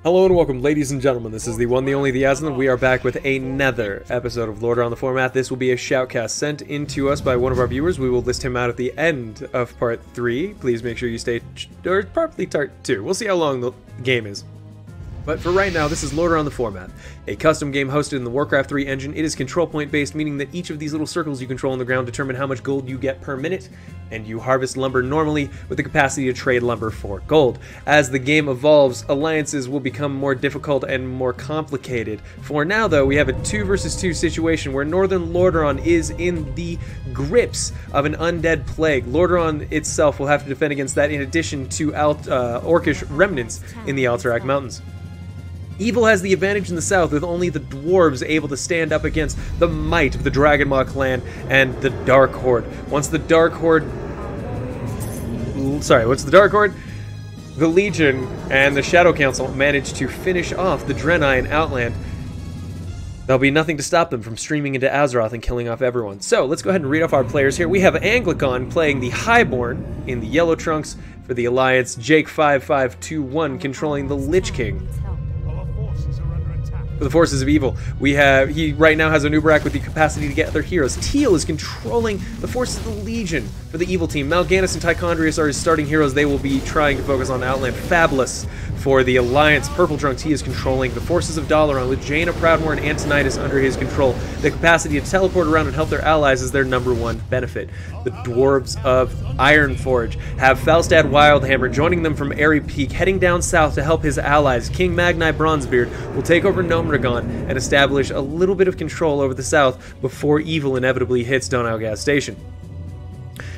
Hello and welcome, ladies and gentlemen. This is the one, the only, the Azothan. We are back with another episode of Lordaeron the Foremath. This will be a shoutcast sent in to us by one of our viewers. We will list him out at the end of part 3. Please make sure you stay, or probably part 2. We'll see how long the game is. But for right now, this is Lordaeron the Foremath, a custom game hosted in the Warcraft 3 engine. It is control point based, meaning that each of these little circles you control on the ground determine how much gold you get per minute, and you harvest lumber normally with the capacity to trade lumber for gold. As the game evolves, alliances will become more difficult and more complicated. For now, though, we have a 2 versus 2 situation where Northern Lordaeron is in the grips of an undead plague. Lordaeron itself will have to defend against that in addition to orcish remnants in the Alterac Mountains. Evil has the advantage in the south, with only the dwarves able to stand up against the might of the Dragonmaw clan and the Dark Horde. Once the Dark Horde, the Legion and the Shadow Council manage to finish off the Draenei and Outland, there'll be nothing to stop them from streaming into Azeroth and killing off everyone. So let's go ahead and read off our players here. We have Anglicon playing the Highborn in the yellow trunks for the Alliance. Jake 5521 controlling the Lich King for the Forces of Evil. He right now has a Nubarak with the capacity to get other heroes. Teal is controlling the Forces of the Legion for the Evil team. Mal'Ganis and Tichondrius are his starting heroes. They will be trying to focus on Outland. Fabulous for the Alliance. Purple Trunks, he is controlling the Forces of Dalaran with Jaina Proudmoore and Antonidas under his control. The capacity to teleport around and help their allies is their #1 benefit. The Dwarves of Ironforge have Falstad Wildhammer joining them from Airy Peak, heading down south to help his allies. King Magnai Bronzebeard will take over Gnomragon and establish a little bit of control over the south before evil inevitably hits Donalgaz Station.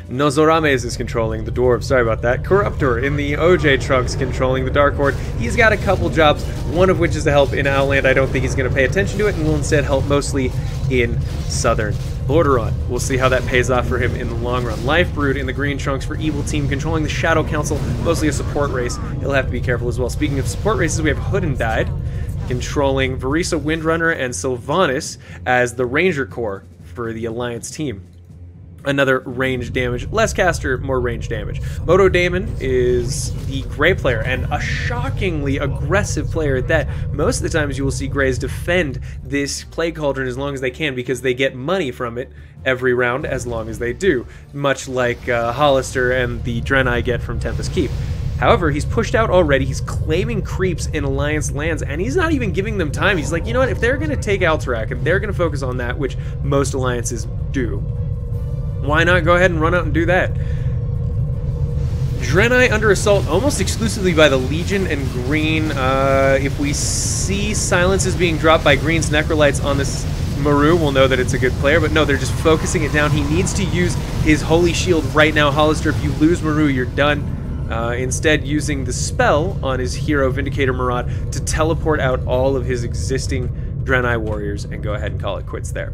Nozorames is controlling the dwarves, sorry about that. Corruptor in the OJ trunks controlling the Dark Horde. He's got a couple jobs, one of which is to help in Outland. I don't think he's going to pay attention to it and will instead help mostly in Southern Lordaeron. We'll see how that pays off for him in the long run. Lifebrood in the green trunks for Evil Team controlling the Shadow Council, mostly a support race. He'll have to be careful as well. Speaking of support races, we have Hoodendide controlling Varisa Windrunner and Sylvanas as the Ranger Corps for the Alliance team. Another range damage, less caster, more range damage. Moto Daemon is the Grey player, and a shockingly aggressive player at that. Most of the times you will see Greys defend this Plague Cauldron as long as they can because they get money from it every round as long as they do, much like Hollister and the Draenei get from Tempest Keep. However, he's pushed out already, he's claiming creeps in Alliance lands, and he's not even giving them time. He's like, you know what, if they're going to take Alterac and they're going to focus on that, which most alliances do, why not go ahead and run out and do that? Draenei under assault almost exclusively by the Legion and Green. If we see silences being dropped by Green's Necrolytes on this Maru, we'll know that it's a good player, but no, they're just focusing it down. He needs to use his Holy Shield right now. Hollister, if you lose Maru, you're done. Instead, using the spell on his hero, Vindicator Maraud, to teleport out all of his existing Draenei warriors and go ahead and call it quits there.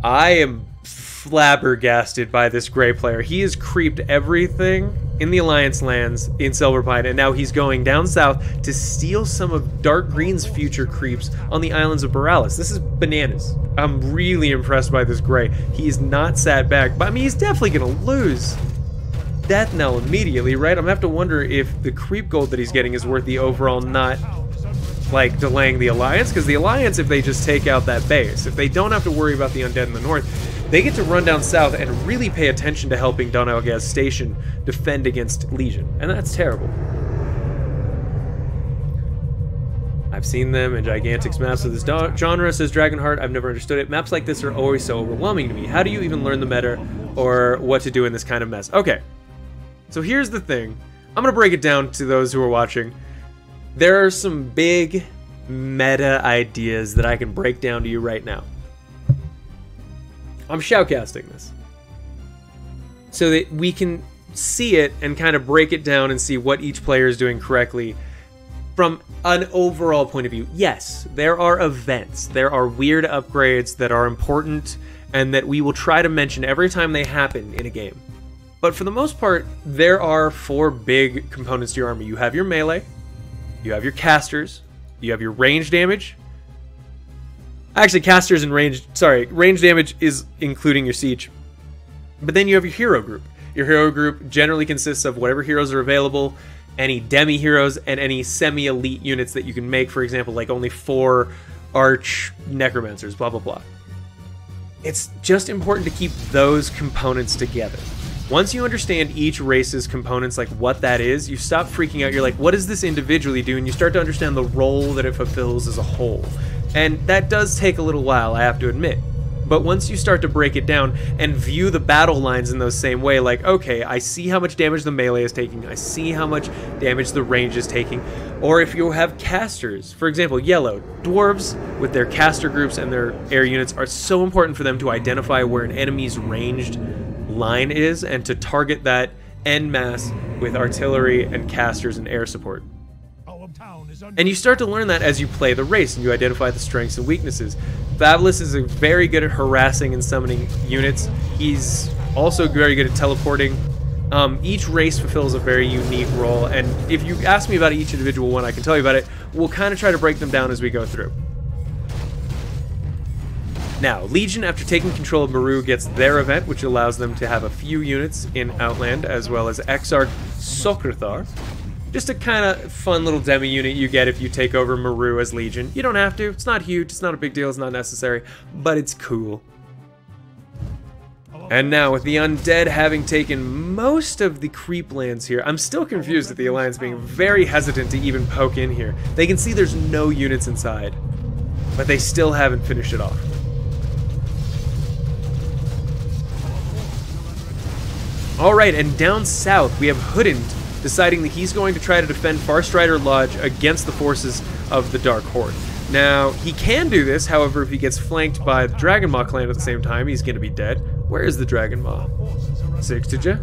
I am flabbergasted by this Grey player. He has creeped everything in the Alliance lands in Silverpine, and now he's going down south to steal some of Dark Green's future creeps on the islands of Borealis. This is bananas. I'm really impressed by this Grey. He's not sat back, but I mean, he's definitely going to lose Death Knell immediately, right? I'm going to have to wonder if the creep gold that he's getting is worth the overall not, like, delaying the Alliance, because the Alliance, if they just take out that base, if they don't have to worry about the undead in the north, they get to run down south and really pay attention to helping Donalgaz Station defend against Legion, and that's terrible. I've seen them in Gigantics maps of this genre, says Dragonheart. I've never understood it. Maps like this are always so overwhelming to me. How do you even learn the meta or what to do in this kind of mess? Okay, so here's the thing. I'm going to break it down to those who are watching. There are some big meta ideas that I can break down to you right now. I'm shoutcasting this so that we can see it and kind of break it down and see what each player is doing correctly from an overall point of view. Yes, there are events, there are weird upgrades that are important and that we will try to mention every time they happen in a game. But for the most part, there are 4 big components to your army. You have your melee, you have your casters, you have your range damage. Actually, casters and range damage is including your siege. But then you have your hero group. Your hero group generally consists of whatever heroes are available any demi-heroes, and any semi-elite units that you can make, for example, like only 4 arch necromancers, blah, blah, blah. It's just important to keep those components together. Once you understand each race's components, like what that is, you stop freaking out. You're like, what does this individually do? And you start to understand the role that it fulfills as a whole. And that does take a little while, I have to admit. But once you start to break it down and view the battle lines in those same way, like, okay, I see how much damage the melee is taking, I see how much damage the range is taking, or if you have casters, for example, yellow, dwarves with their caster groups and their air units are so important for them to identify where an enemy's ranged line is and to target that en masse with artillery and casters and air support. And you start to learn that as you play the race and you identify the strengths and weaknesses. Fabulous is very good at harassing and summoning units. He's also very good at teleporting. Each race fulfills a very unique role, and if you ask me about each individual one, I can tell you about it. We'll kind of try to break them down as we go through. Now, Legion, after taking control of Meru, gets their event, which allows them to have a few units in Outland, as well as Exarch Sokrathar. Just a kind of fun little demi unit you get if you take over Meru as Legion. You don't have to. It's not huge. It's not a big deal. It's not necessary. But it's cool. And now, with the Undead having taken most of the creep lands here, I'm still confused at the Alliance being very hesitant to even poke in here. They can see there's no units inside, but they still haven't finished it off. Alright, and down south, we have Hoodend deciding that he's going to try to defend Farstrider Lodge against the forces of the Dark Horde. Now, he can do this, however, if he gets flanked by the Dragon Maw clan at the same time, he's going to be dead. Where is the Dragon Maw? Sixtija?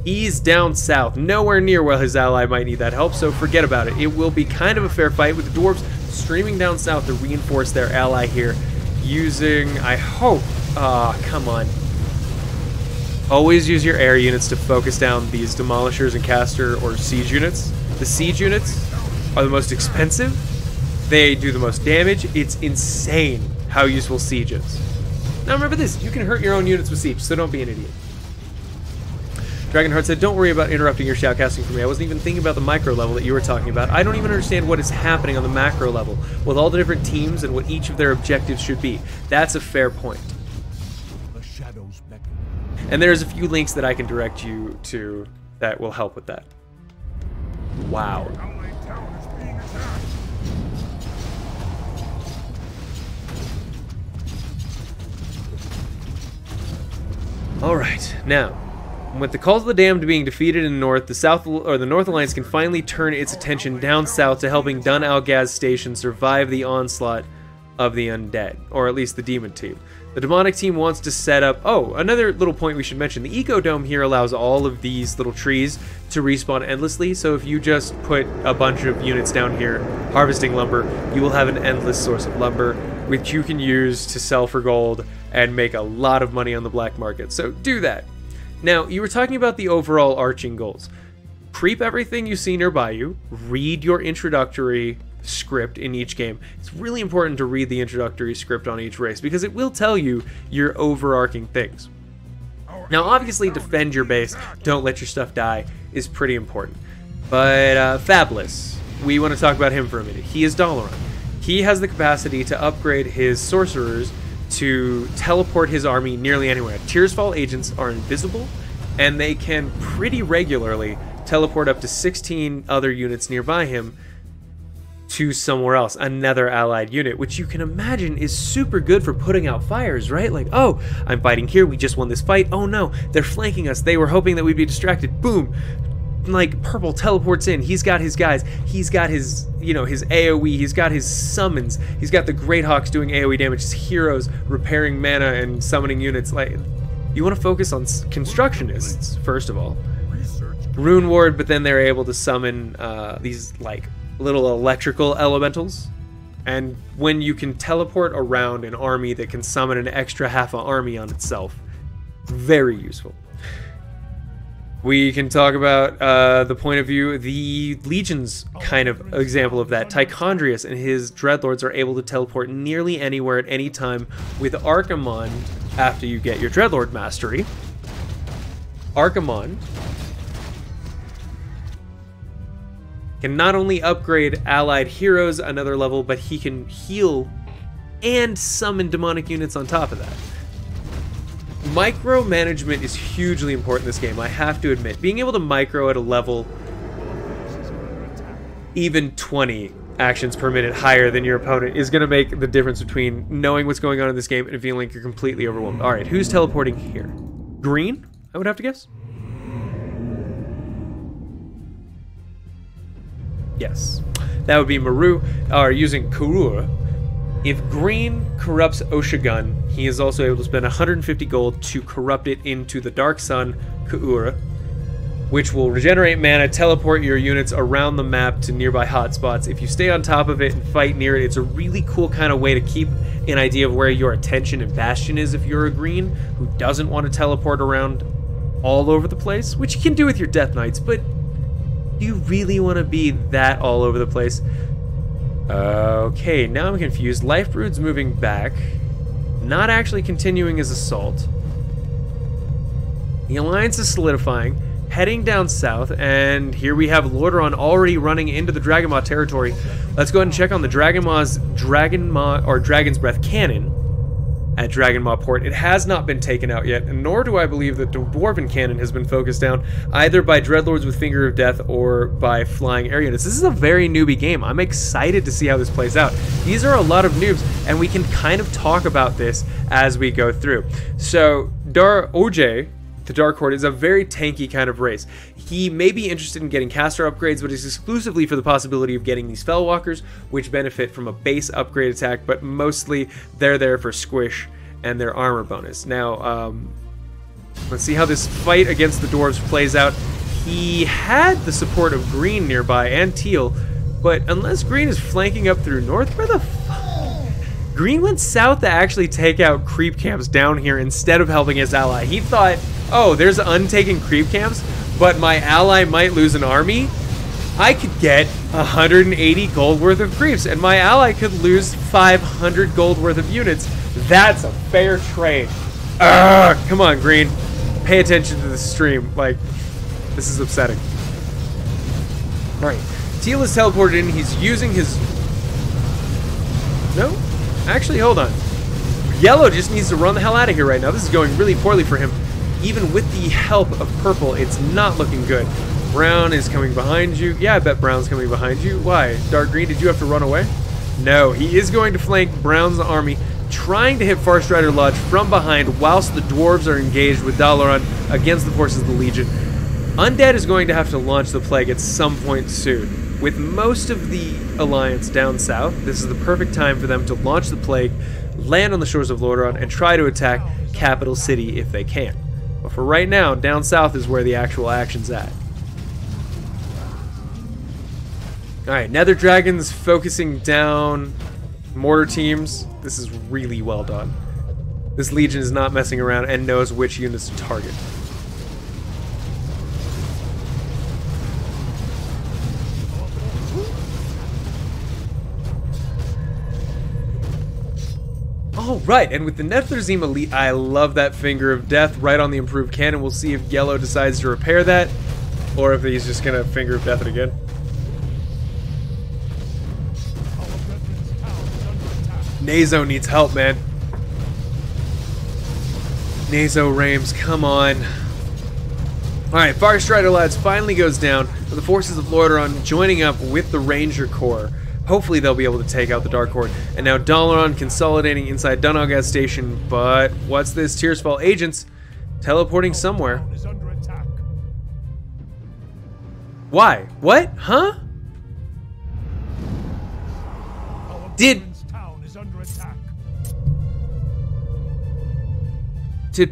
He's down south, nowhere near where his ally might need that help, so forget about it. It will be kind of a fair fight with the dwarves streaming down south to reinforce their ally here, using, I hope, come on. Always use your air units to focus down these demolishers and caster or siege units. The siege units are the most expensive. They do the most damage. It's insane how useful siege is. Now remember this, you can hurt your own units with siege, so don't be an idiot. Dragonheart said, don't worry about interrupting your shoutcasting for me. I wasn't even thinking about the micro level that you were talking about. I don't even understand what is happening on the macro level with all the different teams and what each of their objectives should be. That's a fair point. And there's a few links that I can direct you to that will help with that. Wow. Alright, now, with the Calls of the Damned being defeated in the north, the North Alliance can finally turn its attention down south to helping Dun Algaz Station survive the onslaught of the undead, or at least the demon team. The demonic team wants to set up... Oh, another little point we should mention. The Eco Dome here allows all of these little trees to respawn endlessly, so if you just put a bunch of units down here harvesting lumber, you will have an endless source of lumber, which you can use to sell for gold and make a lot of money on the black market. So do that. Now, you were talking about the overall arching goals. Creep everything you see nearby you, read your introductory script in each game. It's really important to read the introductory script on each race because it will tell you your overarching things. Now obviously defend your base, don't let your stuff die is pretty important. But Fabulous, we want to talk about him for a minute. He is Lordaeron. He has the capacity to upgrade his sorcerers to teleport his army nearly anywhere. Tearsfall agents are invisible and they can pretty regularly teleport up to 16 other units nearby him to somewhere else, another allied unit, which you can imagine is super good for putting out fires, right? Like, oh, I'm fighting here, we just won this fight, oh no, they're flanking us, they were hoping that we'd be distracted, boom, like Purple teleports in, he's got his guys, he's got his, you know, his AoE, he's got his summons, he's got the Great Hawks doing AoE damage, his heroes repairing mana and summoning units. Like, you want to focus on constructionists, first of all. Rune Ward, but then they're able to summon these, like, little electrical elementals, and when you can teleport around an army that can summon an extra half an army on itself, very useful. We can talk about the point of view, the Legion's kind of example of that. Tichondrius and his Dreadlords are able to teleport nearly anywhere at any time with Archimond after you get your Dreadlord mastery. Archimond Can not only upgrade allied heroes another level, but he can heal and summon demonic units on top of that. Micromanagement is hugely important in this game, I have to admit. Being able to micro at a level even 20 actions per minute higher than your opponent is going to make the difference between knowing what's going on in this game and feeling like you're completely overwhelmed. Alright, who's teleporting here? Green, I would have to guess? Yes. That would be Maru, or using Kurura. If Green corrupts Oshigun, he is also able to spend 150 gold to corrupt it into the Dark Sun, Kurura, which will regenerate mana, teleport your units around the map to nearby hotspots. If you stay on top of it and fight near it, it's a really cool kind of way to keep an idea of where your attention and bastion is if you're a Green who doesn't want to teleport around all over the place, which you can do with your Death Knights, but do you really want to be that all over the place? Okay, now I'm confused. Lifebrood's moving back, not actually continuing his assault. The alliance is solidifying, heading down south, and here we have Lordaeron already running into the Dragon Maw territory. Let's go ahead and check on the Dragon's Breath cannon at Dragon Maw Port. It has not been taken out yet, and nor do I believe that the Dwarven cannon has been focused down either by Dreadlords with Finger of Death or by flying air units. This is a very newbie game. I'm excited to see how this plays out. These are a lot of noobs, and we can kind of talk about this as we go through. So, OJ, the Dark Horde, is a very tanky kind of race. He may be interested in getting caster upgrades, but it's exclusively for the possibility of getting these Fellwalkers, which benefit from a base upgrade attack, but mostly they're there for squish and their armor bonus. Now, let's see how this fight against the dwarves plays out. He had the support of Green nearby and Teal, but unless Green is flanking up through north, where the fuck? Green went south to actually take out creep camps down here instead of helping his ally. He thought, oh, there's untaken creep camps, but my ally might lose an army. I could get 180 gold worth of creeps, and my ally could lose 500 gold worth of units. That's a fair trade. Come on, Green. Pay attention to the stream. Like, this is upsetting. Alright. Teal is teleported in. He's using his... No? Actually, hold on. Yellow just needs to run the hell out of here right now. This is going really poorly for him. Even with the help of purple, it's not looking good. Brown is coming behind you. Yeah, I bet Brown's coming behind you. Why? Dark Green, did you have to run away? No, he is going to flank Brown's army, trying to hit Farstrider Lodge from behind whilst the dwarves are engaged with Dalaran against the forces of the Legion. Undead is going to have to launch the plague at some point soon. With most of the alliance down south, this is the perfect time for them to launch the plague, land on the shores of Lordaeron, and try to attack Capital City if they can. But for right now, down south is where the actual action's at. Alright, Nether Dragons focusing down mortar teams. This is really well done. This Legion is not messing around and knows which units to target. Alright, and with the Netherzim Elite, I love that Finger of Death right on the improved cannon. We'll see if Yellow decides to repair that, or if he's just going to Finger of Death it again. Nazo needs help, man. Nazo Rames, come on. Alright, Farstrider Lads finally goes down, with the forces of Lordaeron joining up with the Ranger Corps. Hopefully they'll be able to take out the Dark Horde. And now Dalaran consolidating inside Dunogast Station, but what's this? Tearsfall agents teleporting somewhere. Why? What? Huh? Did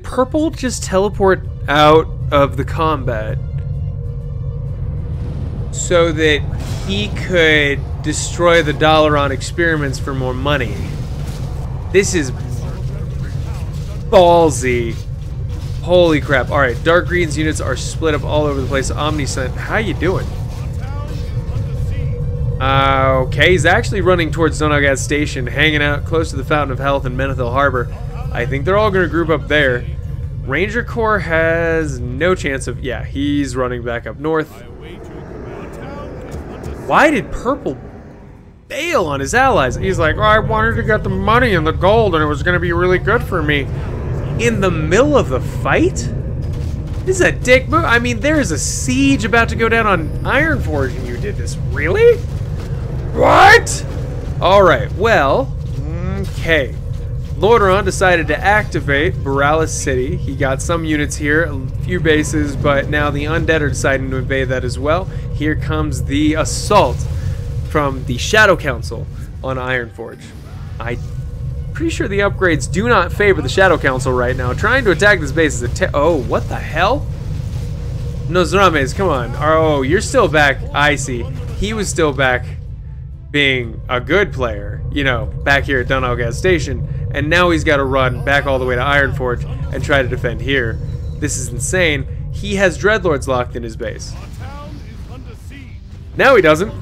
Purple just teleport out of the combat so that he could destroy the Dalaran experiments for more money? This is ballsy. Holy crap. Alright, Dark Green's units are split up all over the place. Omniscient, how you doing? Okay, he's actually running towards Zonogaz Station, hanging out close to the Fountain of Health in Menethil Harbor. I think they're all going to group up there. Ranger Corps has no chance of... Yeah, he's running back up north. Why did Purple bail on his allies? He's like, oh, I wanted to get the money and the gold and it was going to be really good for me. In the middle of the fight? This is a dick move. I mean, there is a siege about to go down on Ironforge and you did this. Really? What? Alright, well, okay. Lordaeron decided to activate Borealis City. He got some units here, a few bases, but now the undead are deciding to invade that as well. Here comes the assault from the Shadow Council on Ironforge. I'm pretty sure the upgrades do not favor the Shadow Council right now. Trying to attack this base is a oh, what the hell? Nozrames, come on. Oh, you're still back. I see. He was still back being a good player, you know, back here at Dunalgaz Station. And now he's got to run back all the way to Ironforge and try to defend here. This is insane. He has Dreadlords locked in his base. Now he doesn't.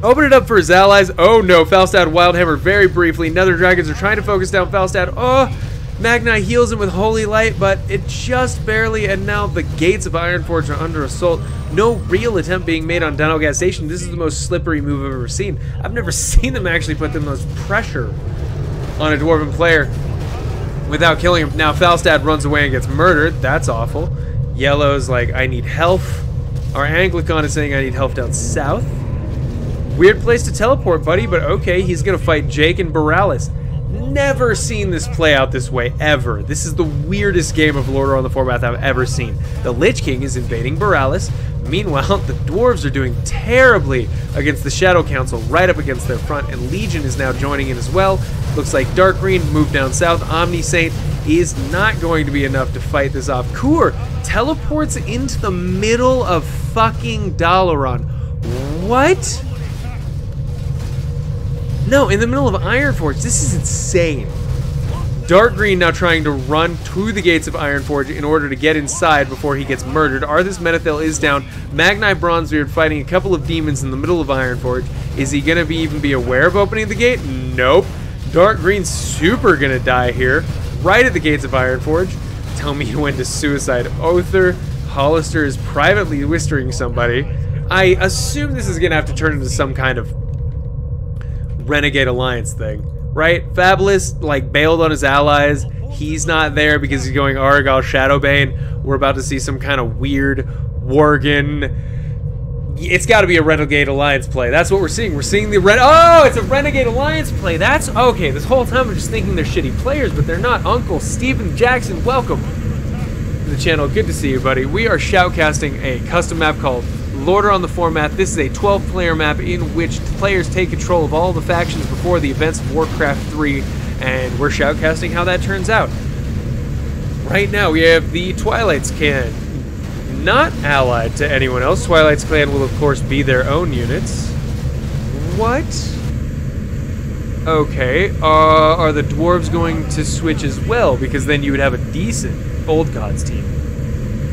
Open it up for his allies. Oh no, Falstad Wildhammer very briefly. Nether Dragons are trying to focus down Falstad. Oh, Magni heals him with Holy Light, but it just barely, and now the gates of Ironforge are under assault. No real attempt being made on Dunalgaz Station. This is the most slippery move I've ever seen. I've never seen them actually put the most pressure on a Dwarven player without killing him. Now Falstad runs away and gets murdered. That's awful. Yellow's like, I need health. Our Anglicon is saying I need health down south. Weird place to teleport, buddy, but okay, he's gonna fight Jake and Borealis. Never seen this play out this way, ever. This is the weirdest game of Lordaeron the Foremath I've ever seen. The Lich King is invading Borealis. Meanwhile, the Dwarves are doing terribly against the Shadow Council, right up against their front, and Legion is now joining in as well. Looks like Dark Green moved down south. Omni Saint is not going to be enough to fight this off. Kur teleports into the middle of fucking Dalaran. What? No, in the middle of Ironforge. This is insane. Dark Green now trying to run to the gates of Ironforge in order to get inside before he gets murdered. Arthas Menethil is down. Magni Bronzebeard fighting a couple of demons in the middle of Ironforge. Is he going to even be aware of opening the gate? Nope. Dark Green's super going to die here, right at the gates of Ironforge. Tell me when to suicide Othar. Hollister is privately whispering somebody. I assume this is going to have to turn into some kind of Renegade Alliance thing, right? Fabulous, like, bailed on his allies. He's not there because he's going Argal Shadowbane. We're about to see some kind of weird Worgen. It's got to be a Renegade Alliance play. That's what we're seeing. We're seeing the oh, it's a Renegade Alliance play. That's okay. This whole time I'm just thinking they're shitty players, but they're not. Uncle Steven Jackson, welcome to the channel. Good to see you, buddy. We are shoutcasting a custom map called Lordaeron the Foremath. This is a 12-player map in which players take control of all the factions before the events of Warcraft 3, and we're shoutcasting how that turns out. Right now we have the Twilight's Clan, not allied to anyone else. Twilight's Clan will of course be their own units. What? Okay, are the Dwarves going to switch as well? Because then you would have a decent Old Gods team.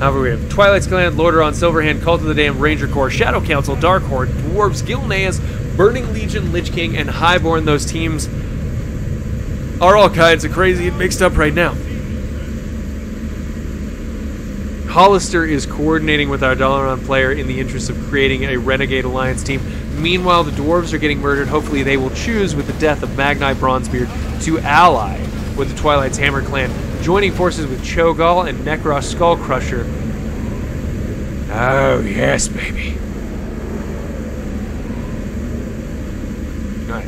However, we have Twilight's Clan, Lordaeron, Silverhand, Cult of the Damned, Ranger Corps, Shadow Council, Dark Horde, Dwarves, Gilneas, Burning Legion, Lich King, and Highborn. Those teams are all kinds of crazy and mixed up right now. Hollister is coordinating with our Dalaran player in the interest of creating a Renegade Alliance team. Meanwhile, the Dwarves are getting murdered. Hopefully they will choose, with the death of Magni Bronzebeard, to ally with the Twilight's Hammer Clan, joining forces with Cho'Gall and Nekros Skullcrusher. Oh, yes, baby. Alright.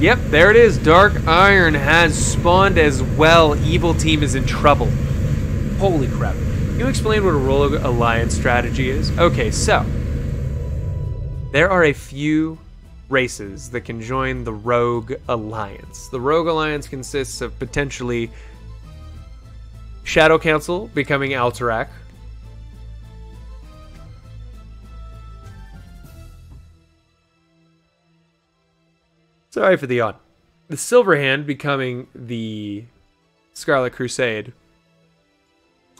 Yep, there it is. Dark Iron has spawned as well. Evil Team is in trouble. Holy crap. Can you explain what a Rogue Alliance strategy is? Okay, so there are a few races that can join the Rogue Alliance. The Rogue Alliance consists of potentially Shadow Council becoming Alterac, sorry for the yawn, the Silverhand becoming the Scarlet Crusade,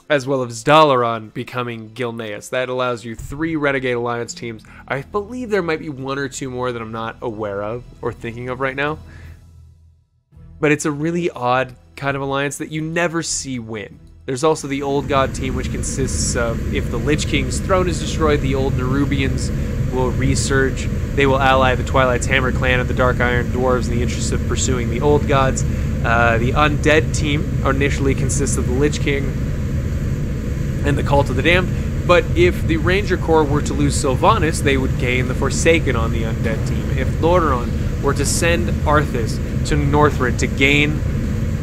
as well as Dalaran becoming Gilneas. That allows you 3 Renegade Alliance teams. I believe there might be 1 or 2 more that I'm not aware of or thinking of right now. But it's a really odd kind of alliance that you never see win. There's also the Old God team, which consists of, if the Lich King's throne is destroyed, the Old Nerubians will resurge. They will ally the Twilight's Hammer clan and the Dark Iron Dwarves in the interest of pursuing the Old Gods. The Undead team initially consists of the Lich King and the Cult of the Damned, but if the Ranger Corps were to lose Sylvanas, they would gain the Forsaken on the Undead team. If Lordaeron were to send Arthas to Northrend to gain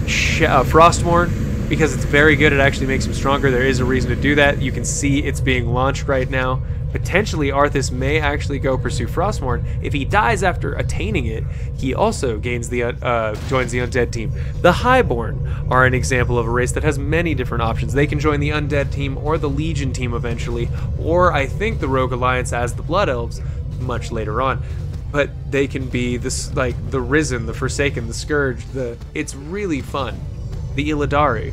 Frostmourne, because it's very good, it actually makes him stronger. There is a reason to do that. You can see it's being launched right now. Potentially, Arthas may actually go pursue Frostmourne. If he dies after attaining it, he also gains the joins the Undead team. The Highborn are an example of a race that has many different options. They can join the Undead team or the Legion team eventually, or I think the Rogue Alliance as the Blood Elves much later on. But they can be this, like the Risen, the Forsaken, the Scourge. It's really fun. The Illidari.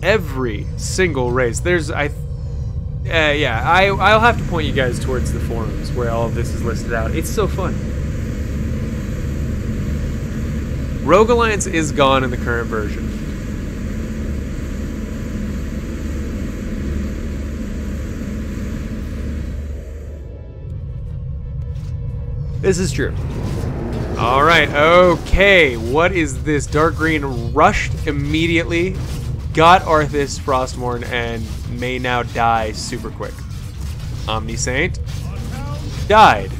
Every single race. There's I'll have to point you guys towards the forums where all of this is listed out. It's so fun. Rogue Alliance is gone in the current version. This is true. Alright, okay. What is this? Dark Green rushed immediately, got Arthas Frostmourne, and may now die super quick. Omnisaint died.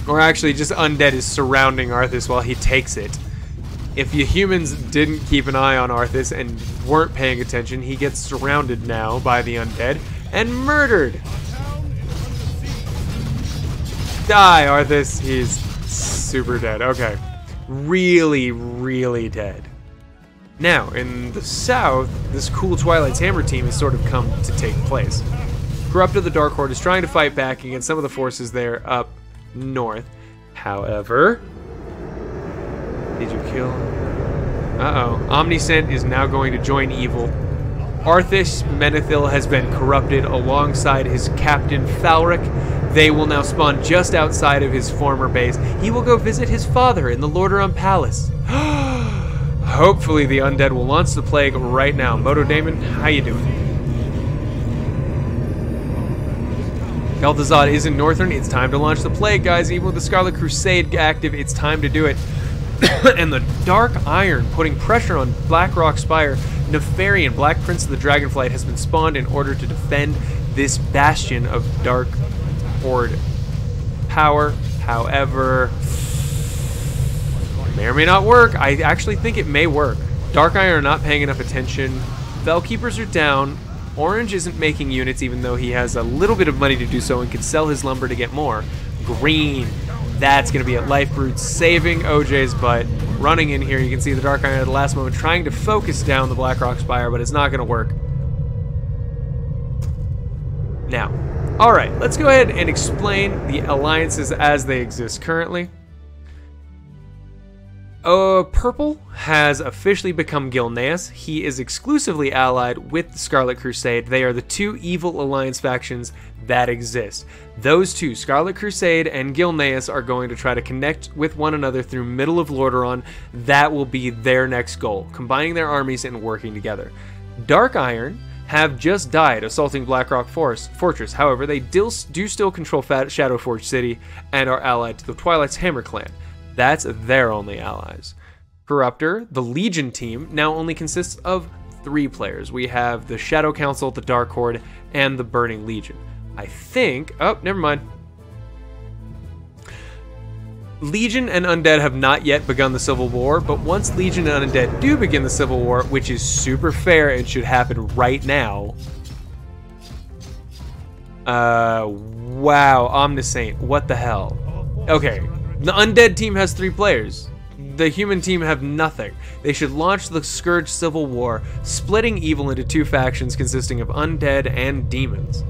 Or actually, just Undead is surrounding Arthas while he takes it. If you humans didn't keep an eye on Arthas and weren't paying attention, he gets surrounded now by the Undead and murdered. Die, Arthas. He's super dead. Okay. Really, really dead. Now, in the south, this cool Twilight's Hammer team has sort of come to take place. Corrupt of the Dark Horde is trying to fight back against some of the forces there up north. However... Did you kill... Uh-oh. Omniscient is now going to join evil. Arthas Menethil has been corrupted alongside his captain Falric. They will now spawn just outside of his former base. He will go visit his father in the Lordaeron Palace. Hopefully the Undead will launch the plague right now. Moto Damon, how you doing? Kel'Thuzad is in Northrend. It's time to launch the plague, guys. Even with the Scarlet Crusade active, it's time to do it. And the Dark Iron putting pressure on Blackrock Spire. Nefarian, Black Prince of the Dragonflight, has been spawned in order to defend this bastion of Dark Horde power. However, may or may not work. I actually think it may work. Dark Iron are not paying enough attention. Fellkeepers are down. Orange isn't making units, even though he has a little bit of money to do so and could sell his lumber to get more. Green, that's going to be at Life Brute, saving OJ's butt. Running in here, you can see the Dark Iron at the last moment trying to focus down the Blackrock Spire, but it's not going to work. Now, alright, let's go ahead and explain the alliances as they exist currently. Purple has officially become Gilneas. He is exclusively allied with the Scarlet Crusade. They are the two evil alliance factions that exist. Those two, Scarlet Crusade and Gilneas, are going to try to connect with one another through middle of Lordaeron. That will be their next goal, combining their armies and working together. Dark Iron have just died assaulting Blackrock Fortress. However, they do still control Shadowforge City and are allied to the Twilight's Hammer clan. That's their only allies. Corruptor, the Legion team, now only consists of 3 players. We have the Shadow Council, the Dark Horde, and the Burning Legion. I think... Oh, never mind. Legion and Undead have not yet begun the Civil War, but once Legion and Undead do begin the Civil War, which is super fair and should happen right now... Wow, Omnisaint, what the hell? Okay. The Undead team has 3 players. The human team have nothing. They should launch the Scourge Civil War, splitting evil into 2 factions consisting of Undead and Demons.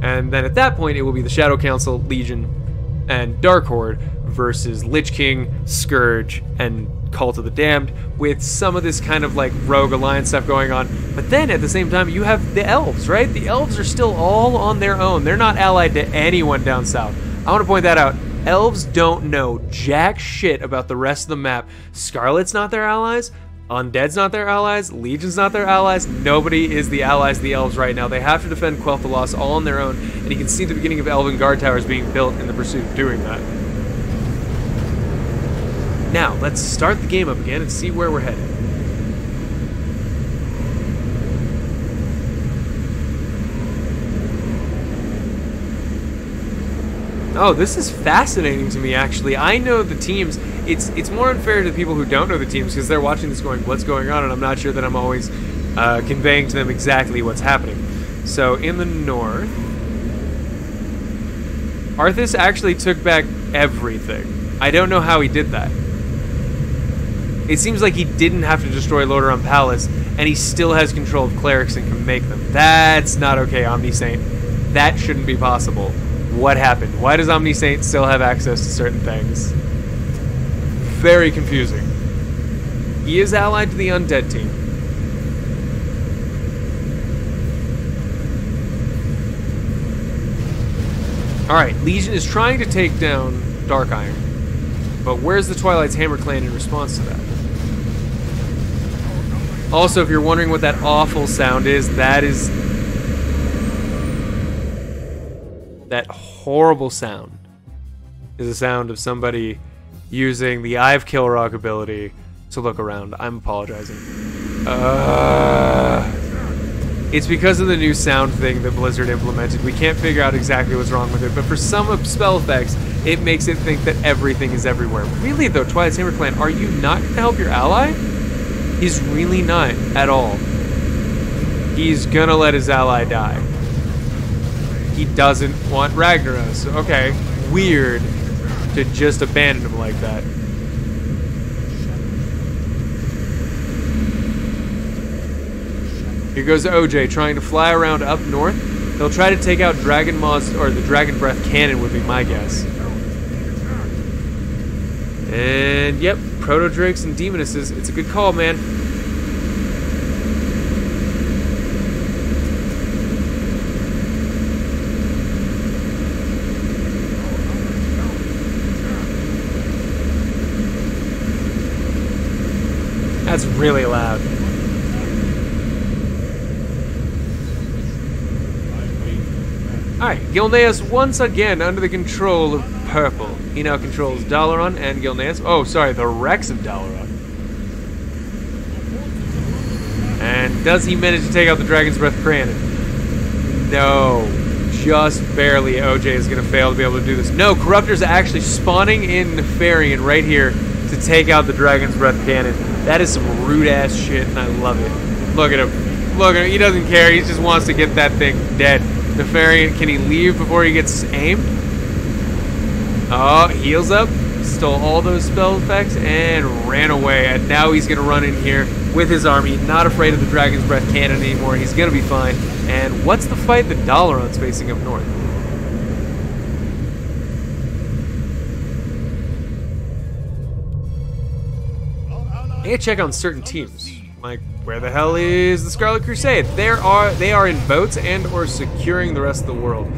And then at that point, it will be the Shadow Council, Legion, and Dark Horde versus Lich King, Scourge, and Cult of the Damned, with some of this kind of like Rogue Alliance stuff going on. But then at the same time, you have the Elves, right? The Elves are still all on their own. They're not allied to anyone down south. I want to point that out. Elves don't know jack shit about the rest of the map. Scarlet's not their allies. Undead's not their allies. Legion's not their allies. Nobody is the allies of the elves right now. They have to defend Quel'Thalas all on their own, and you can see the beginning of Elven guard towers being built in the pursuit of doing that. Now, let's start the game up again and see where we're headed. Oh, this is fascinating to me, actually. I know the teams. It's more unfair to the people who don't know the teams because they're watching this going, what's going on? And I'm not sure that I'm always conveying to them exactly what's happening. So, in the north, Arthas actually took back everything. I don't know how he did that. It seems like he didn't have to destroy Lordaeron Palace, and he still has control of clerics and can make them. That's not okay, Omnisaint. That shouldn't be possible. What happened? Why does Omnisaint still have access to certain things? Very confusing. He is allied to the Undead team. Alright, Legion is trying to take down Dark Iron. But where's the Twilight's Hammer Clan in response to that? Also, if you're wondering what that awful sound is, that horrible sound is the sound of somebody using the Eye of Kilrock ability to look around. I'm apologizing. It's because of the new sound thing that Blizzard implemented. We can't figure out exactly what's wrong with it, but for some spell effects, it makes it think that everything is everywhere. Really though, Twilight's Hammer Clan, are you not going to help your ally? He's really not at all. He's gonna let his ally die. He doesn't want Ragnaros. Okay, weird to just abandon him like that. Here goes OJ trying to fly around up north. They'll try to take out Dragon Maws, or the Dragon Breath Cannon would be my guess. And yep, Proto Drakes and Demonesses. It's a good call, man. That's really loud. Alright, Gilneas once again under the control of Purple. He now controls Dalaran and Gilneas. Oh, sorry, the Rex of Dalaran. And does he manage to take out the Dragon's Breath Cannon? No. Just barely. OJ is going to fail to be able to do this. No, Corruptor's actually spawning in Nefarian right here to take out the Dragon's Breath Cannon. That is some rude-ass shit, and I love it. Look at him. Look at him. He doesn't care. He just wants to get that thing dead. Nefarian, can he leave before he gets aimed? Oh, heals up. Stole all those spell effects and ran away. And now he's going to run in here with his army. Not afraid of the Dragon's Breath Cannon anymore. He's going to be fine. And what's the fight that Dalaran's facing up north? I gotta check on certain teams. Like, where the hell is the Scarlet Crusade? They are in boats and or securing the rest of the world.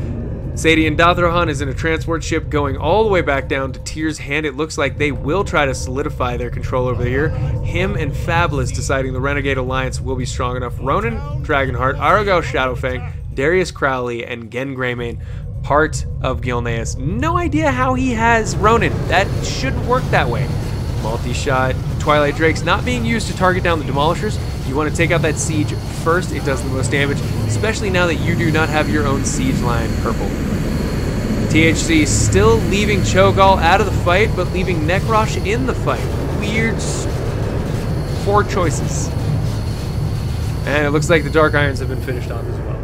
Sadie and Dathrohan is in a transport ship going all the way back down to Tyr's Hand. It looks like they will try to solidify their control over here. Him and Fabulous deciding the Renegade Alliance will be strong enough. Ronan Dragonheart, Aragao Shadowfang, Darius Crowley, and Gen Greymane, part of Gilneas. No idea how he has Ronan. That shouldn't work that way. Multi-shot. Twilight Drakes not being used to target down the Demolishers. You want to take out that siege first. It does the most damage, especially now that you do not have your own siege line purple. THC still leaving Cho'Gall out of the fight, but leaving Nekrosh in the fight. Weird, poor choices. And it looks like the Dark Irons have been finished off as well.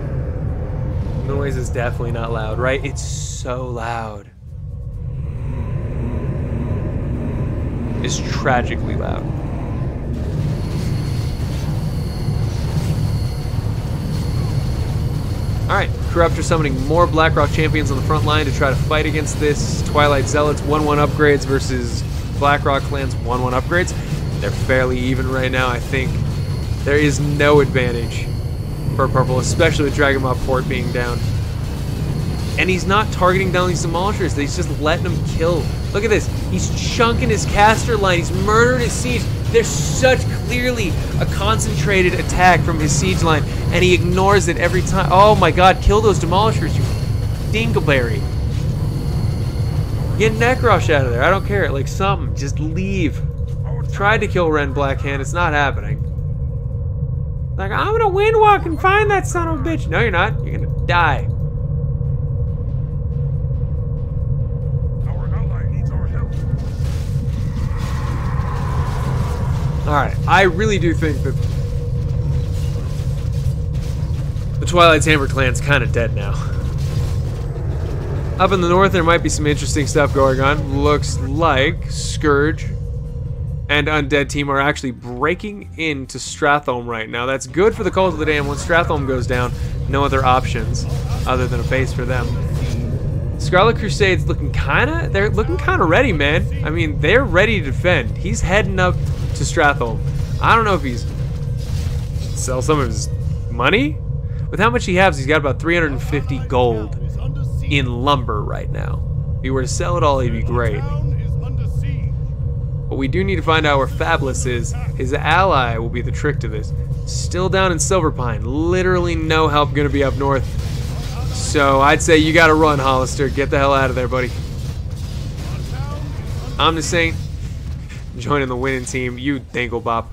Noise is definitely not loud, right? It's so loud. Is tragically loud. Alright, Corruptor summoning more Blackrock champions on the front line to try to fight against this. Twilight Zealots 1-1 upgrades versus Blackrock clans 1-1 upgrades. They're fairly even right now. I think there is no advantage for Purple, especially with Dragon Maw Port being down. And he's not targeting down these demolishers. He's just letting them kill. Look at this. He's chunking his caster line. He's murdering his siege. There's such clearly a concentrated attack from his siege line, and he ignores it every time. Oh my god, kill those demolishers, you dingleberry. Get Necrosh out of there. I don't care. Like something. Just leave. Tried to kill Ren Blackhand. It's not happening. Like, I'm gonna windwalk and find that son of a bitch. No, you're not. You're gonna die. Alright, I really do think that the Twilight's Hammer clan's kind of dead now. Up in the north, there might be some interesting stuff going on. Looks like Scourge and Undead team are actually breaking into Stratholme right now. That's good for the Cult of the Damned. Once Stratholme goes down, no other options other than a base for them. Scarlet Crusade's looking they're looking kind of ready, man. I mean, they're ready to defend. He's heading up to Stratholme. I don't know if he's sell some of his money. With how much he has, he's got about 350 gold in lumber right now. If he were to sell it all, he'd be great. But we do need to find out where Fabulous is. His ally will be the trick to this. Still down in Silverpine. Literally no help gonna be up north. So I'd say you gotta run, Hollister. Get the hell out of there, buddy. I'm just saying, joining the winning team, you dinglebop.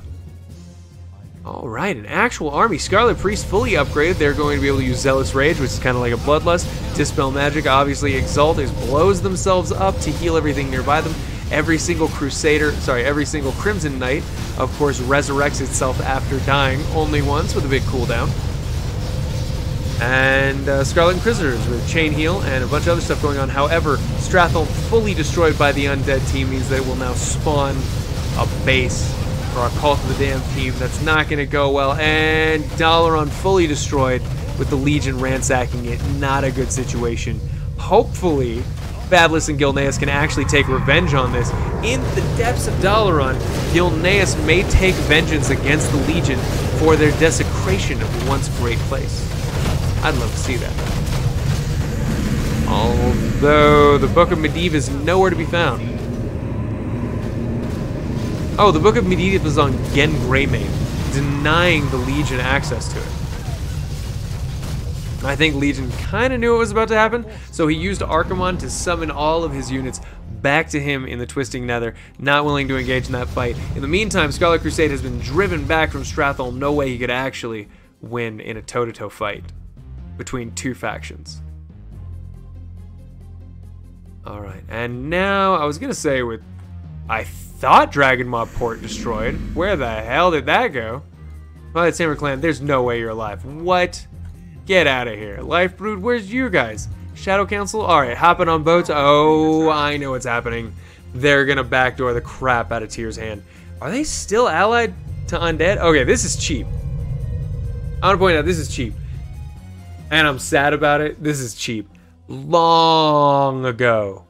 Alright, an actual army. Scarlet Priest fully upgraded. They're going to be able to use Zealous Rage, which is kind of like a Bloodlust. Dispel Magic, obviously Exalt blows themselves up to heal everything nearby them. Every single every single Crimson Knight, of course, resurrects itself after dying only once with a big cooldown. And Scarlet Inquisitors with Chain Heal and a bunch of other stuff going on. However, Stratholme fully destroyed by the Undead team means that it will now spawn a base for our Cult of the Damned team. That's not going to go well. And Dalaran fully destroyed with the Legion ransacking it. Not a good situation. Hopefully, Fabulous and Gilneas can actually take revenge on this. In the depths of Dalaran, Gilneas may take vengeance against the Legion for their desecration of the once great place. I'd love to see that. Although the Book of Medivh is nowhere to be found. Oh, the Book of Medivh is on Gen Greymane, denying the Legion access to it. I think Legion kind of knew it was about to happen, so he used Archimon to summon all of his units back to him in the Twisting Nether, not willing to engage in that fight. In the meantime, Scarlet Crusade has been driven back from Stratholme. No way he could actually win in a toe-to-toe fight between two factions. Alright, and now, I was going to say I thought Dragon Mob Port destroyed. Where the hell did that go? Twilight Hammer Clan, there's no way you're alive. What? Get out of here. Life Brood, where's you guys? Shadow Council? Alright, hopping on boats. Oh, I know what's happening. They're going to backdoor the crap out of Tyr's hand. Are they still allied to Undead? Okay, this is cheap. I want to point out, this is cheap. And I'm sad about it. This is cheap. Long ago,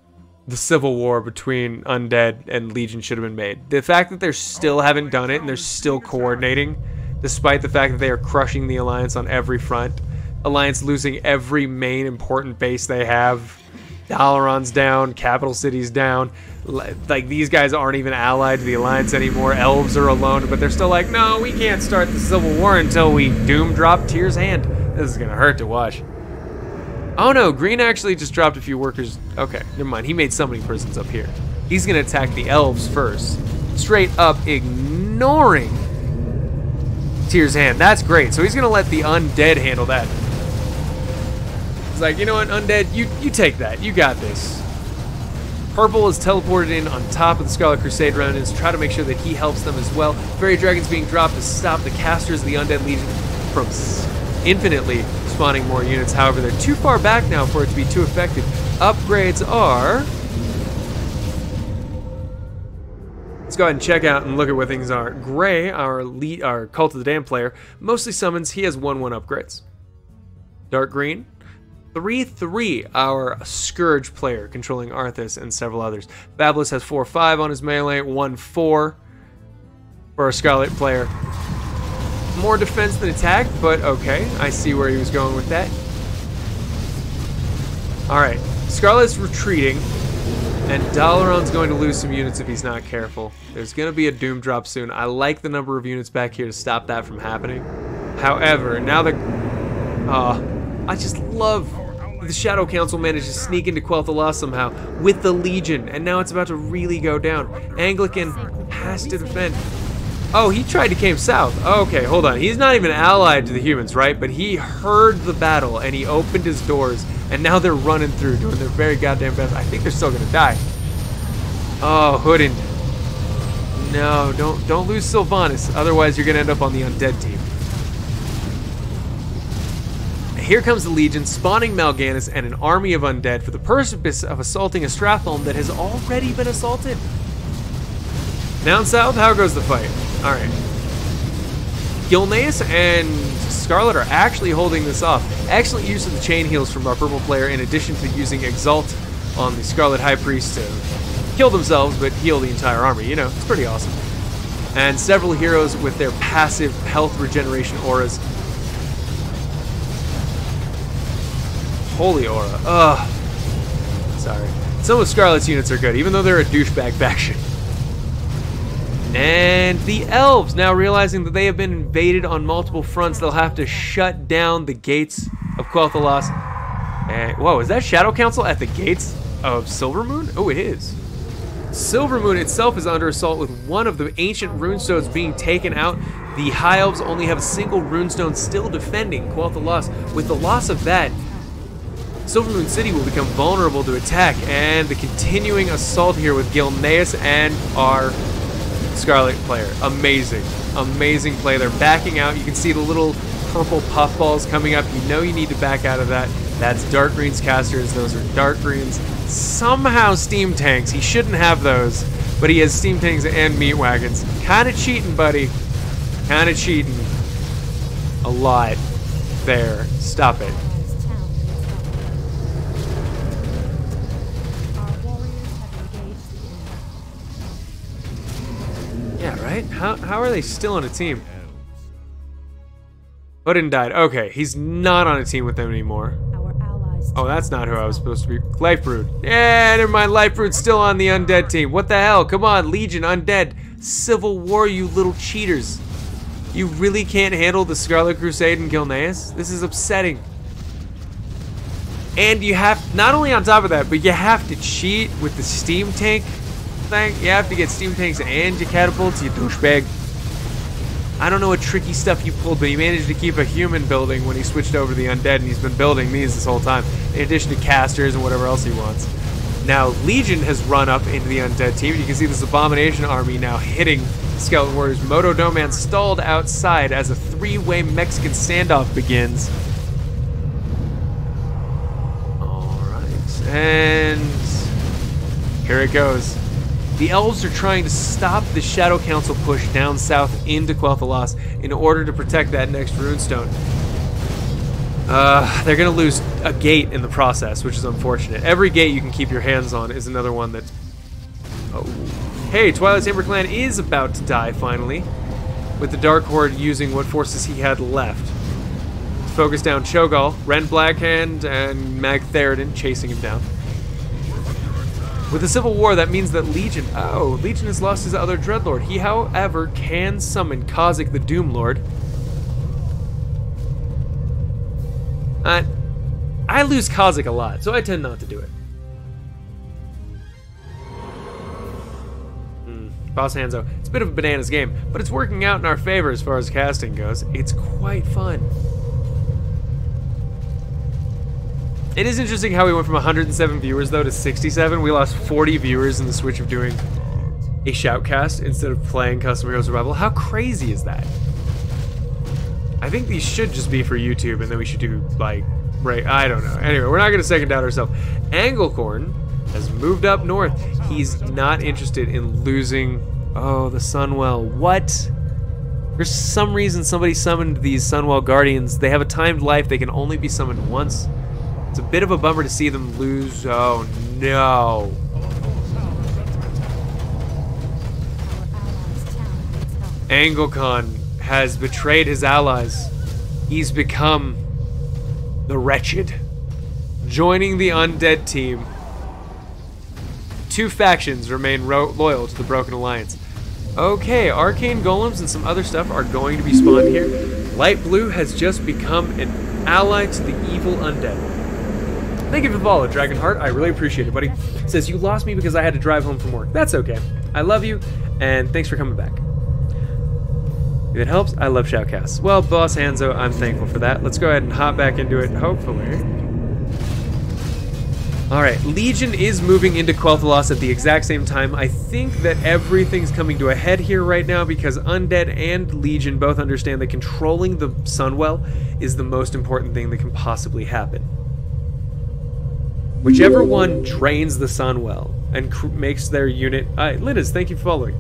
the civil war between Undead and Legion should have been made. The fact that they still haven't done it and they're still coordinating, despite the fact that they are crushing the Alliance on every front. Alliance losing every main important base they have. Dalaran's down, Capital City's down. Like, these guys aren't even allied to the Alliance anymore. Elves are alone, but they're still like, no, we can't start the Civil War until we doom drop Tyr's hand. This is gonna hurt to watch. Oh no, Green actually just dropped a few workers. Okay, never mind. He made so many prisons up here. He's gonna attack the elves first. Straight up ignoring Tyr's hand. That's great. So he's gonna let the undead handle that. He's like, you know what, undead, you take that. You got this. Purple is teleported in on top of the Scarlet Crusade Remnants to try to make sure that he helps them as well. Fairy Dragon's being dropped to stop the casters of the Undead Legion from infinitely spawning more units. However, they're too far back now for it to be too effective. Upgrades are... Let's go ahead and check out and look at what things are. Gray, our Cult of the Damned player, mostly summons. He has 1/1 upgrades. Dark Green, 3/3, our Scourge player, controlling Arthas and several others. Fabulous has 4/5 on his melee, 1/4 for our Scarlet player. More defense than attack, but okay. I see where he was going with that. Alright, Scarlet's retreating, and Dalaran's going to lose some units if he's not careful. There's going to be a Doom drop soon. I like the number of units back here to stop that from happening. However, now that... I just love the Shadow Council managed to sneak into Quel'Thalas somehow with the Legion, and now it's about to really go down. Anglican has to defend. Oh, he tried to came south. Okay, hold on. He's not even allied to the humans, right? But he heard the battle, and he opened his doors, and now they're running through, doing their very goddamn best. I think they're still gonna die. Oh, Hoodin. No, don't lose Sylvanas, otherwise you're gonna end up on the undead team. Here comes the Legion, spawning Mal'Ganis and an army of undead for the purpose of assaulting a Stratholme that has already been assaulted. Down south, how goes the fight? Alright. Gilneas and Scarlet are actually holding this off. Excellent use of the chain heals from our purple player, in addition to using Exalt on the Scarlet High Priest to kill themselves but heal the entire army. You know, it's pretty awesome. And several heroes with their passive health regeneration auras. Holy aura. Ugh. Sorry. Some of Scarlet's units are good, even though they're a douchebag faction. And the elves, now realizing that they have been invaded on multiple fronts, they'll have to shut down the gates of Quel'Thalas. And whoa, is that Shadow Council at the gates of Silvermoon? Oh, it is. Silvermoon itself is under assault with one of the ancient runestones being taken out. The High Elves only have a single runestone still defending Quel'Thalas. With the loss of that, Silvermoon City will become vulnerable to attack, and the continuing assault here with Gilneas and our Scarlet player. Amazing. Amazing play. They're backing out. You can see the little purple puffballs coming up. You know you need to back out of that. That's Dark Green's casters. Those are Dark Green's somehow steam tanks. He shouldn't have those, but he has steam tanks and meat wagons. Kind of cheating, buddy. Kind of cheating. A lot. There. Stop it. Yeah, right? How are they still on a team? Odin died. Okay, he's not on a team with them anymore. Oh, that's not who I was supposed to be. Lifebrood. Yeah, never mind. Lifebrood's still on the undead team. What the hell? Come on, Legion, undead. Civil War, you little cheaters. You really can't handle the Scarlet Crusade and Gilneas? This is upsetting. And you have, not only on top of that, but you have to cheat with the steam tank thing. You have to get steam tanks and your catapults, you douchebag. I don't know what tricky stuff you pulled, but he managed to keep a human building when he switched over to the undead, and he's been building these this whole time, in addition to casters and whatever else he wants. Now, Legion has run up into the undead team. You can see this Abomination army now hitting Skeleton Warriors. Moto Doman stalled outside as a three-way Mexican standoff begins. Alright, and here it goes. The elves are trying to stop the Shadow Council push down south into Quel'Thalas in order to protect that next runestone. They're going to lose a gate in the process, which is unfortunate. Every gate you can keep your hands on is another one that's... Oh. Hey, Twilight Saber Clan is about to die, finally, with the Dark Horde using what forces he had left to focus down Cho'Gall, Ren Blackhand, and Mag Theoden chasing him down. With the Civil War, that means that Legion... Oh, Legion has lost his other Dreadlord. He, however, can summon Kha'Zix the Doom Lord. I lose Kha'Zix a lot, so I tend not to do it. Boss Hanzo. It's a bit of a bananas game, but it's working out in our favor as far as casting goes. It's quite fun. It is interesting how we went from 107 viewers, though, to 67. We lost 40 viewers in the switch of doing a shoutcast instead of playing Custom Hero Survival. How crazy is that? I think these should just be for YouTube, and then we should do, like, right, I don't know. Anyway, we're not going to second out ourselves. Anglecorn has moved up north. He's not interested in losing... Oh, the Sunwell. What? For some reason, somebody summoned these Sunwell Guardians. They have a timed life. They can only be summoned once. It's a bit of a bummer to see them lose. Oh, no. Anglecorn has betrayed his allies. He's become the wretched. joining the undead team. 2 factions remain loyal to the Broken Alliance. Okay, arcane golems and some other stuff are going to be spawned here. Light blue has just become an ally to the evil undead. Thank you for the follow, Dragonheart. I really appreciate it, buddy. It says, you lost me because I had to drive home from work. That's okay. I love you, and thanks for coming back. If it helps, I love shoutcasts. Well, Boss Hanzo, I'm thankful for that. Let's go ahead and hop back into it, hopefully. Alright, Legion is moving into Quel'Thalas at the exact same time. I think that everything's coming to a head here right now because Undead and Legion both understand that controlling the Sunwell is the most important thing that can possibly happen. Whichever one drains the Sunwell and makes their unit... Linus, thank you for following.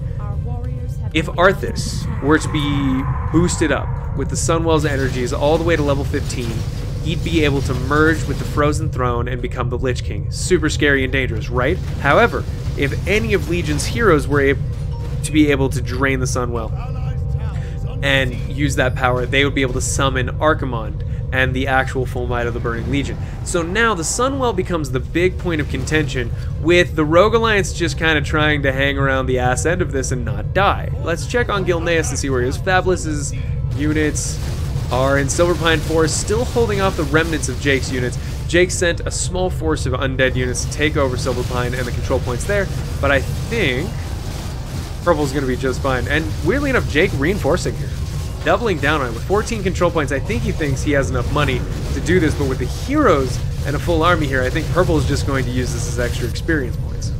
If Arthas were to be boosted up with the Sunwell's energies all the way to level 15, he'd be able to merge with the Frozen Throne and become the Lich King. Super scary and dangerous, right? However, if any of Legion's heroes were to be able to drain the Sunwell and use that power, they would be able to summon Archimonde and the actual full might of the Burning Legion. So now the Sunwell becomes the big point of contention, with the Rogue Alliance just kind of trying to hang around the ass end of this and not die. Let's check on Gilneas to see where he is. Fabulous's units are in Silverpine Forest, still holding off the remnants of Jake's units. Jake sent a small force of undead units to take over Silverpine and the control points there, but I think Purple's going to be just fine. And weirdly enough, Jake reinforcing here. Doubling down on it with 14 control points. I think he thinks he has enough money to do this, but with the heroes and a full army here, I think Purple is just going to use this as extra experience points.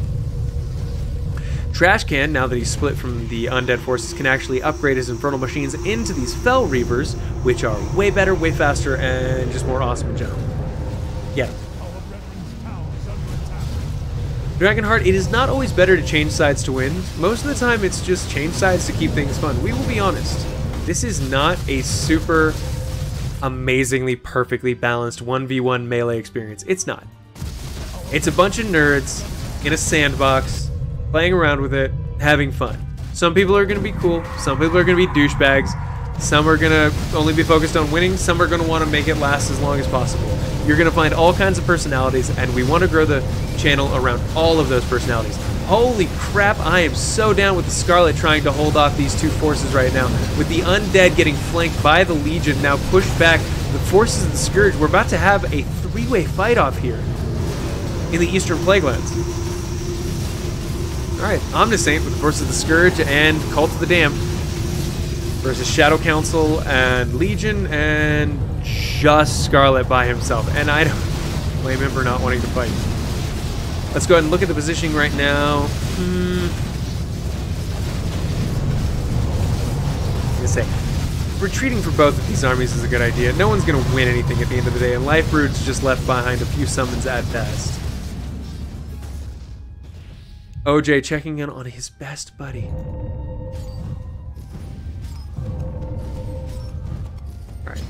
Trashcan, now that he's split from the undead forces, can actually upgrade his infernal machines into these Fel Reavers, which are way better, way faster, and just more awesome in general. Yeah. Dragonheart, it is not always better to change sides to win. Most of the time, it's just change sides to keep things fun. We will be honest. This is not a super amazingly perfectly balanced 1v1 melee experience. It's not. It's a bunch of nerds in a sandbox, playing around with it, having fun. Some people are going to be cool, some people are going to be douchebags, some are going to only be focused on winning, some are going to want to make it last as long as possible. You're going to find all kinds of personalities, and we want to grow the channel around all of those personalities. Holy crap, I am so down with the Scarlet trying to hold off these 2 forces right now. With the Undead getting flanked by the Legion, now pushed back the forces of the Scourge. We're about to have a 3-way fight off here in the Eastern Plaguelands. Alright, Omnisaint with the forces of the Scourge and Cult of the Damned versus Shadow Council and Legion and just Scarlet by himself. And I don't blame him for not wanting to fight. Let's go ahead and look at the positioning right now. I'm gonna say, retreating for both of these armies is a good idea. No one's gonna win anything at the end of the day, and Life Brood's just left behind a few summons at best. OJ checking in on his best buddy. Alright.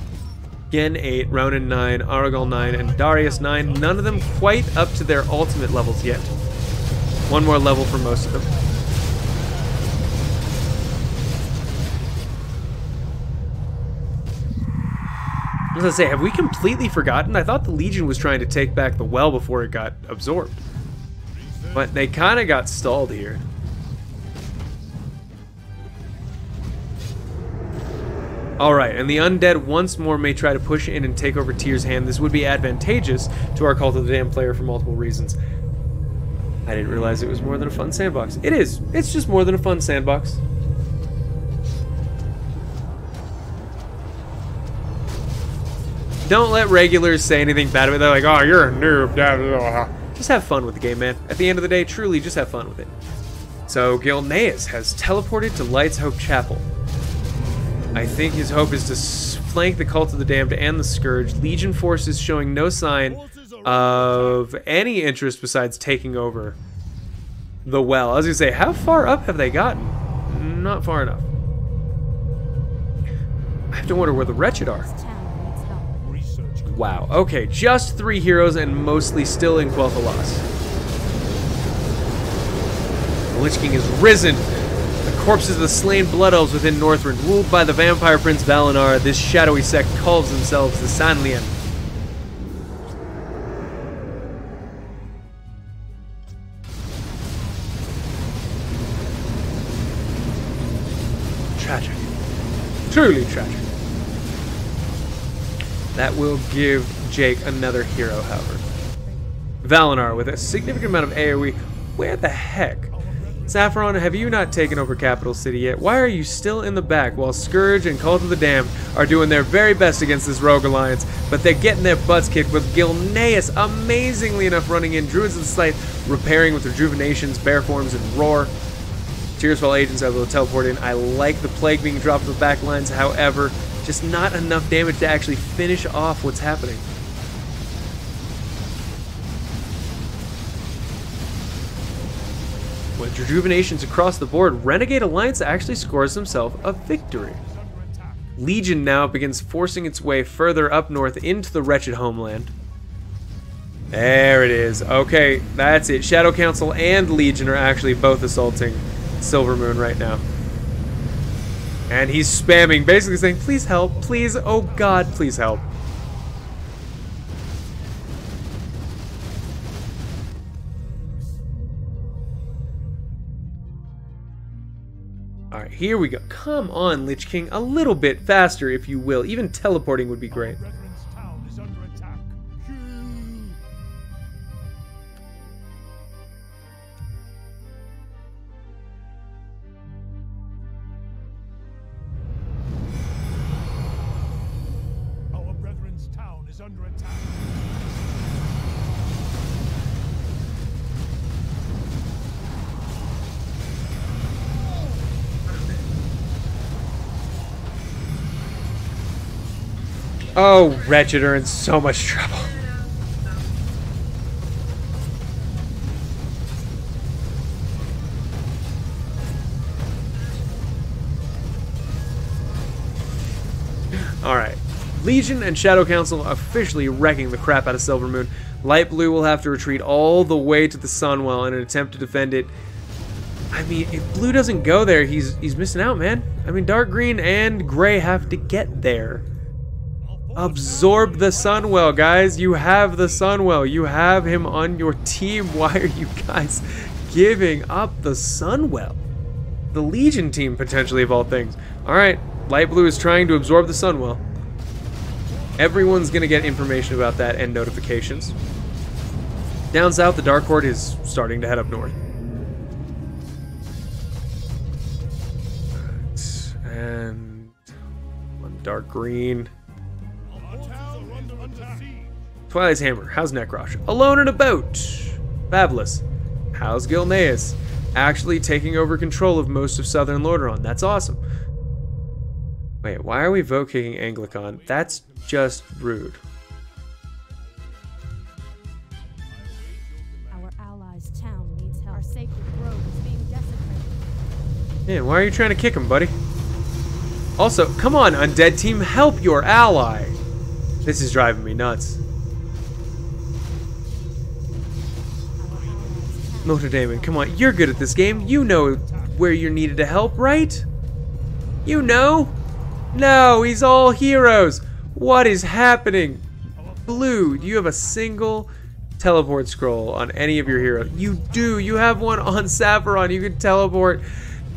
Gen 8, Ronan 9, Aragol 9, and Darius 9. None of them quite up to their ultimate levels yet. One more level for most of them. I was gonna say, have we completely forgotten? I thought the Legion was trying to take back the well before it got absorbed. But they kind of got stalled here. Alright, and the Undead once more may try to push in and take over Tyr's hand. This would be advantageous to our Cult of the Damned player for multiple reasons. I didn't realize it was more than a fun sandbox. It is. It's just more than a fun sandbox. Don't let regulars say anything bad about it. They're like, oh, you're a noob. Just have fun with the game, man. At the end of the day, truly just have fun with it. So, Gilneas has teleported to Light's Hope Chapel. I think his hope is to flank the Cult of the Damned and the Scourge. Legion forces showing no sign of any interest besides taking over the well. I was going to say, how far up have they gotten? Not far enough. I have to wonder where the Wretched are. Wow, okay, just 3 heroes and mostly still in Quel'Thalas. The Lich King is risen. The corpses of the slain Blood Elves within Northrend, ruled by the Vampire Prince Valinar, this shadowy sect calls themselves the Sanlian. Truly tragic. That will give Jake another hero, however. Valinar with a significant amount of AoE. Where the heck? Saffron, have you not taken over Capital City yet? Why are you still in the back while Scourge and Cult of the Damned are doing their very best against this rogue alliance, but they're getting their butts kicked with Gilneas amazingly enough running in, Druids of the Scythe repairing with Rejuvenations, Bear Forms, and Roar. Tearsfall agents are able to teleport in. I like the Plague being dropped in the back lines, however, just not enough damage to actually finish off what's happening. With Rejuvenations across the board, Renegade Alliance actually scores himself a victory. Legion now begins forcing its way further up north into the wretched homeland. There it is. Okay, that's it. Shadow Council and Legion are actually both assaulting Silvermoon right now. And he's spamming, basically saying, please help, please, oh god, please help. Alright, here we go. Come on, Lich King. A little bit faster, if you will. Even teleporting would be great. Our brethren's town is under attack. Oh, Wretched are in so much trouble. Alright. Legion and Shadow Council officially wrecking the crap out of Silvermoon. Light Blue will have to retreat all the way to the Sunwell in an attempt to defend it. I mean, if Blue doesn't go there, he's missing out, man. I mean, Dark Green and Gray have to get there. Absorb the Sunwell, guys. You have the Sunwell. You have him on your team. Why are you guys giving up the Sunwell? The Legion team, potentially, of all things. Alright, Light Blue is trying to absorb the Sunwell. Everyone's going to get information about that and notifications. Down south, the Dark Horde is starting to head up north. Right. And one Dark Green. Twilight's Hammer, how's Necrosh? Alone in a boat. Fabulous. How's Gilneas? Actually taking over control of most of southern Lordaeron. That's awesome. Wait, why are we vote kicking Anglicon? That's just rude. Our allies' town needs help. Our sacred grove is being desecrated. Man, why are you trying to kick him, buddy? Also, come on, Undead Team, help your ally. This is driving me nuts. Notre Dame, come on, you're good at this game. You know where you're needed to help, right? You know? No, he's all heroes. What is happening? Blue, do you have a single teleport scroll on any of your heroes? You do. You have one on Saffron. You can teleport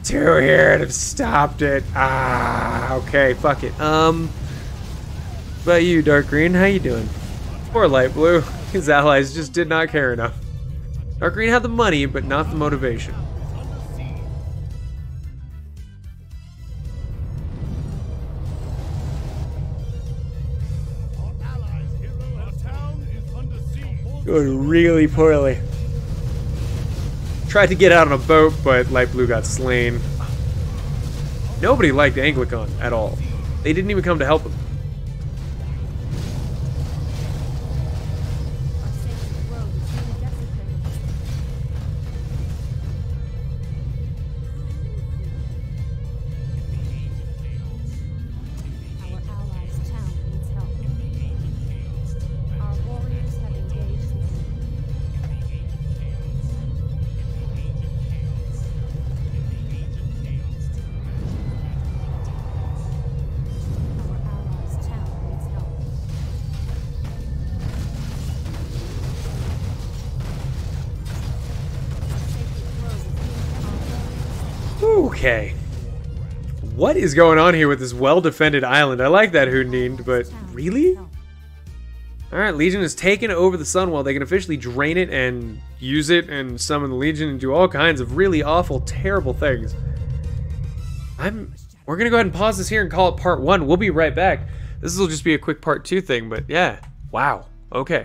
to here and have stopped it. Ah, okay, fuck it. But you, Dark Green, how you doing? Poor Light Blue. His allies just did not care enough. Dark Green had the money, but not the motivation. Going really poorly. Tried to get out on a boat, but Light Blue got slain. Nobody liked Anglicon at all. They didn't even come to help him. Okay. What is going on here with this well-defended island? I like that Hundine, but really? Alright, Legion has taken over the Sunwell. They can officially drain it and use it and summon the Legion and do all kinds of really awful, terrible things. We're gonna go ahead and pause this here and call it part 1. We'll be right back. This will just be a quick part 2 thing, but yeah. Wow. Okay.